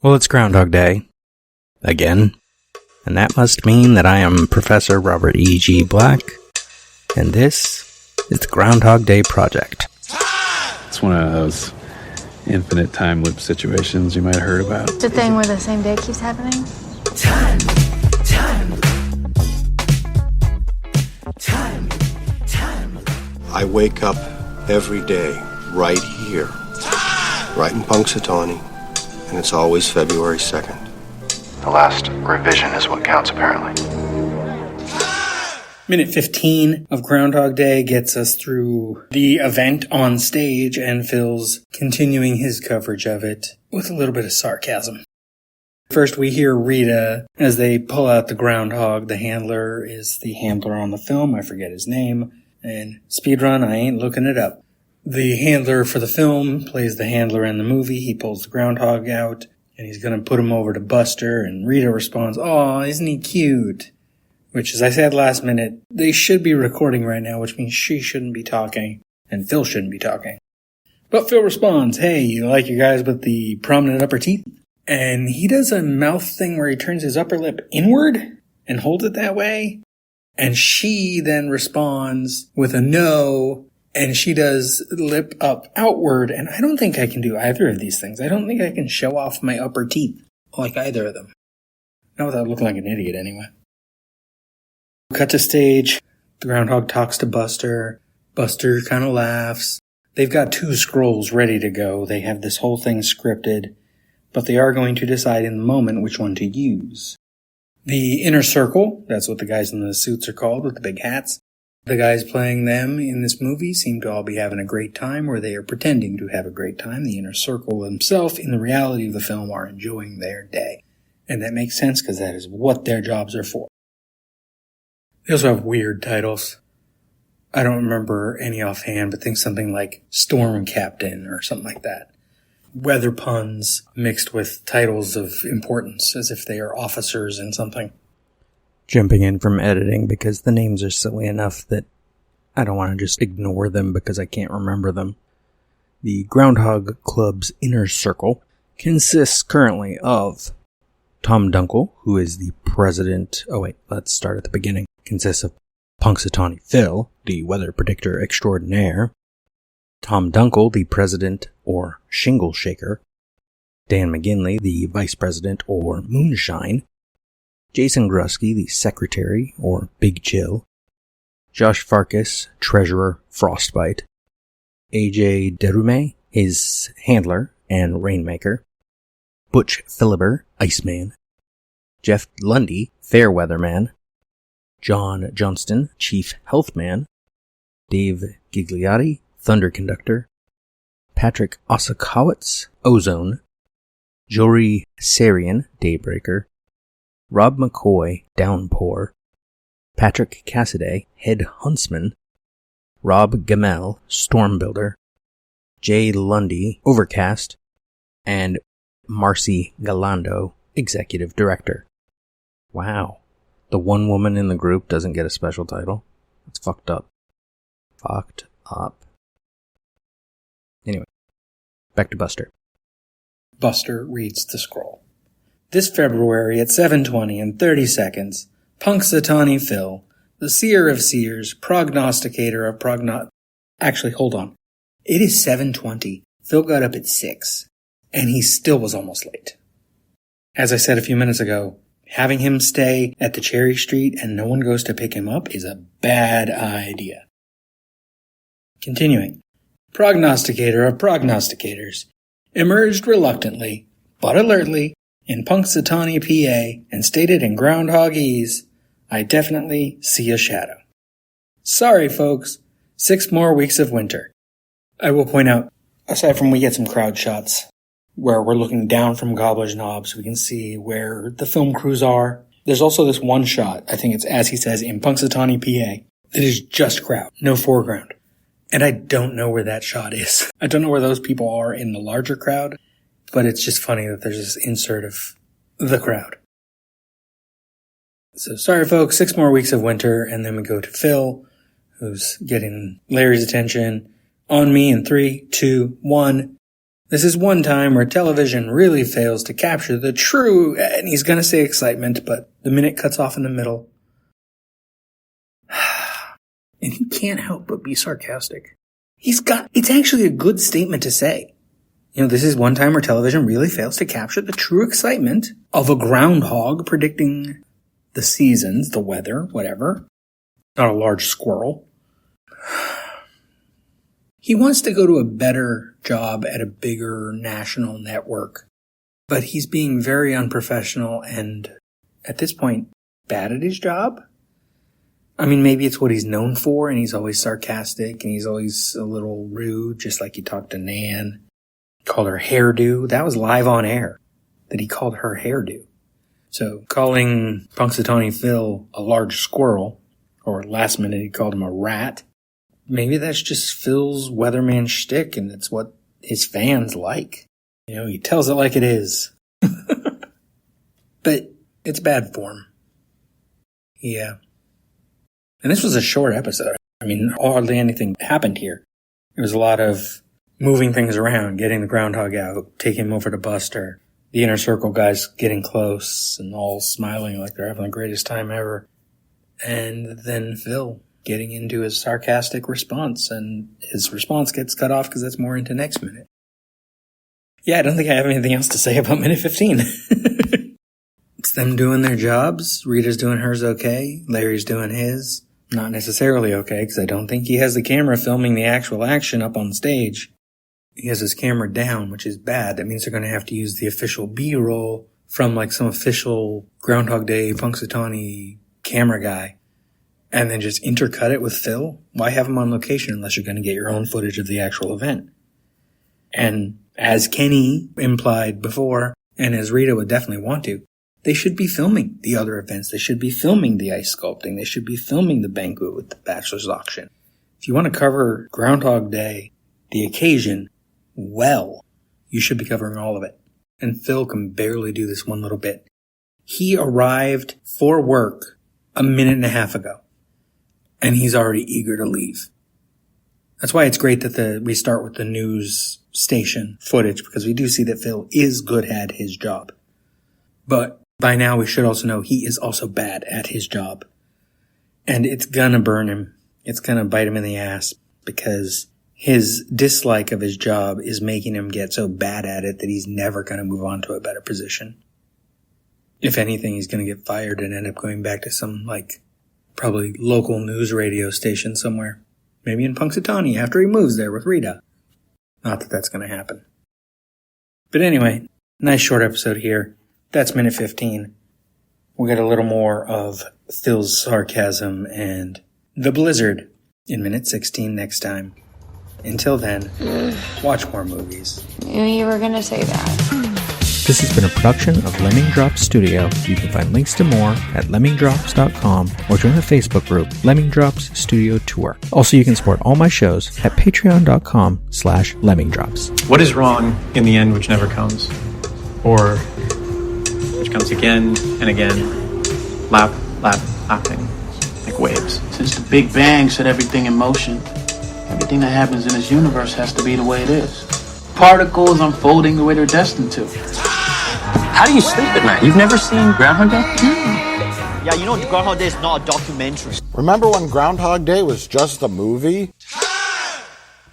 Well, it's Groundhog Day. Again. And that must mean that I am Professor Robert E.G. Black, and this is the Groundhog Day Project. It's one of those infinite time loop situations you might have heard about. It's a thing where the same day keeps happening. Time. I wake up every day right here, right in Punxsutawney, and it's always February 2nd. The last revision is what counts, apparently. Minute 15 of Groundhog Day gets us through the event on stage, and Phil's continuing his coverage of it with a little bit of sarcasm. First, we hear Rita as they pull out the groundhog. The handler is the handler on the film. I forget his name. And speedrun, I ain't looking it up. The handler for the film plays the handler in the movie. He pulls the groundhog out, and he's going to put him over to Buster. And Rita responds, "Aw, isn't he cute?" Which, as I said last minute, they should be recording right now, which means she shouldn't be talking, and Phil shouldn't be talking. But Phil responds, "Hey, you like your guys with the prominent upper teeth?" And he does a mouth thing where he turns his upper lip inward and holds it that way. And she then responds with a no, and she does lip up outward. And I don't think I can do either of these things. I don't think I can show off my upper teeth like either of them. Not without looking like an idiot anyway. Cut to stage. The groundhog talks to Buster. Buster kind of laughs. They've got 2 scrolls ready to go. They have this whole thing scripted, but they are going to decide in the moment which one to use. The inner circle, that's what the guys in the suits are called with the big hats. The guys playing them in this movie seem to all be having a great time, or they are pretending to have a great time. The inner circle themselves, in the reality of the film, are enjoying their day. And that makes sense because that is what their jobs are for. They also have weird titles. I don't remember any offhand, but think something like Storm Captain or something like that. Weather puns mixed with titles of importance, as if they are officers in something. Jumping in from editing because the names are silly enough that I don't want to just ignore them because I can't remember them. The Groundhog Club's inner circle consists currently of Tom Dunkel, who is the president. Oh wait, let's start at the beginning. Consists of Punxsutawney Phil, the weather predictor extraordinaire. Tom Dunkel, the president or shingle shaker. Dan McGinley, the vice president or moonshine. Jason Grusky, the secretary or big chill. Josh Farkas, treasurer frostbite. AJ Derume, his handler and rainmaker. Butch Philibert, iceman. Jeff Lundy, fair weatherman. John Johnston, chief healthman. Dave Gigliotti, thunder conductor. Patrick Osakowitz, ozone. Jory Sarian, daybreaker. Rob McCoy, downpour. Patrick Cassidy, head huntsman. Rob Gamel, storm builder. Jay Lundy, overcast. And Marcy Galando, executive director. Wow. The one woman in the group doesn't get a special title. That's fucked up. Fucked up. Anyway, back to Buster. Buster reads the scroll. This February at 7:20 and 30 seconds, Punxsutawney Phil, the seer of seers, prognosticator of Actually, hold on. It is 7:20. Phil got up at 6, and he still was almost late. As I said a few minutes ago, having him stay at the Cherry Street and no one goes to pick him up is a bad idea. Continuing. Prognosticator of prognosticators emerged reluctantly, but alertly, in Punxsutawney, PA, and stated in groundhogese, "I definitely see a shadow." Sorry, folks. 6 more weeks of winter. I will point out, aside from we get some crowd shots, where we're looking down from Gobbler's Knob so we can see where the film crews are. There's also this one shot, I think it's as he says, in Punxsutawney, PA, that is just crowd, no foreground. And I don't know where that shot is. I don't know where those people are in the larger crowd, but it's just funny that there's this insert of the crowd. So sorry folks, 6 more weeks of winter, and then we go to Phil, who's getting Larry's attention. On me in 3, 2, 1. This is one time where television really fails to capture the true, and he's going to say excitement, but the minute cuts off in the middle. And he can't help but be sarcastic. It's actually a good statement to say. This is one time where television really fails to capture the true excitement of a groundhog predicting the seasons, the weather, whatever. Not a large squirrel. He wants to go to a better job at a bigger national network, but he's being very unprofessional and, at this point, bad at his job. I mean, maybe it's what he's known for, and he's always sarcastic, and he's always a little rude, just like he talked to Nan. He called her hairdo. That was live on air, that he called her hairdo. So, calling Punxsutawney Phil a large squirrel, or last minute he called him a rat, maybe that's just Phil's weatherman shtick, and it's what his fans like. He tells it like it is. But it's bad form. Yeah. And this was a short episode. I mean, hardly anything happened here. It was a lot of moving things around, getting the groundhog out, taking him over to Buster, the Inner Circle guys getting close and all smiling like they're having the greatest time ever. And then Phil getting into his sarcastic response, and his response gets cut off because that's more into next minute. Yeah, I don't think I have anything else to say about minute 15. It's them doing their jobs. Rita's doing hers okay. Larry's doing his. Not necessarily okay, because I don't think he has the camera filming the actual action up on stage. He has his camera down, which is bad. That means they're going to have to use the official B-roll from like some official Groundhog Day Punxsutawney camera guy, and then just intercut it with Phil. Why have him on location unless you're going to get your own footage of the actual event? And as Kenny implied before, and as Rita would definitely want to, they should be filming the other events. They should be filming the ice sculpting. They should be filming the banquet with the bachelor's auction. If you want to cover Groundhog Day, the occasion, well, you should be covering all of it. And Phil can barely do this one little bit. He arrived for work a minute and a half ago, and he's already eager to leave. That's why it's great that we start with the news station footage, because we do see that Phil is good at his job. But by now we should also know he is also bad at his job. And it's gonna burn him. It's gonna bite him in the ass, because his dislike of his job is making him get so bad at it that he's never gonna move on to a better position. If anything, he's gonna get fired and end up going back to some, probably local news radio station somewhere. Maybe in Punxsutawney after he moves there with Rita. Not that that's gonna happen. But anyway, nice short episode here. That's minute 15. We'll get a little more of Phil's sarcasm and the blizzard in minute 16 next time. Until then, watch more movies. Knew you were going to say that. This has been a production of Lemming Drops Studio. You can find links to more at lemmingdrops.com or join the Facebook group Lemming Drops Studio Tour. Also, you can support all my shows at patreon.com/lemmingdrops. What is wrong in the end which never comes? Or which comes again and again, lapping, like waves. Since the Big Bang set everything in motion, everything that happens in this universe has to be the way it is. Particles unfolding the way they're destined to. How do you sleep at night? You've never seen Groundhog Day? Yeah, Groundhog Day is not a documentary. Remember when Groundhog Day was just a movie?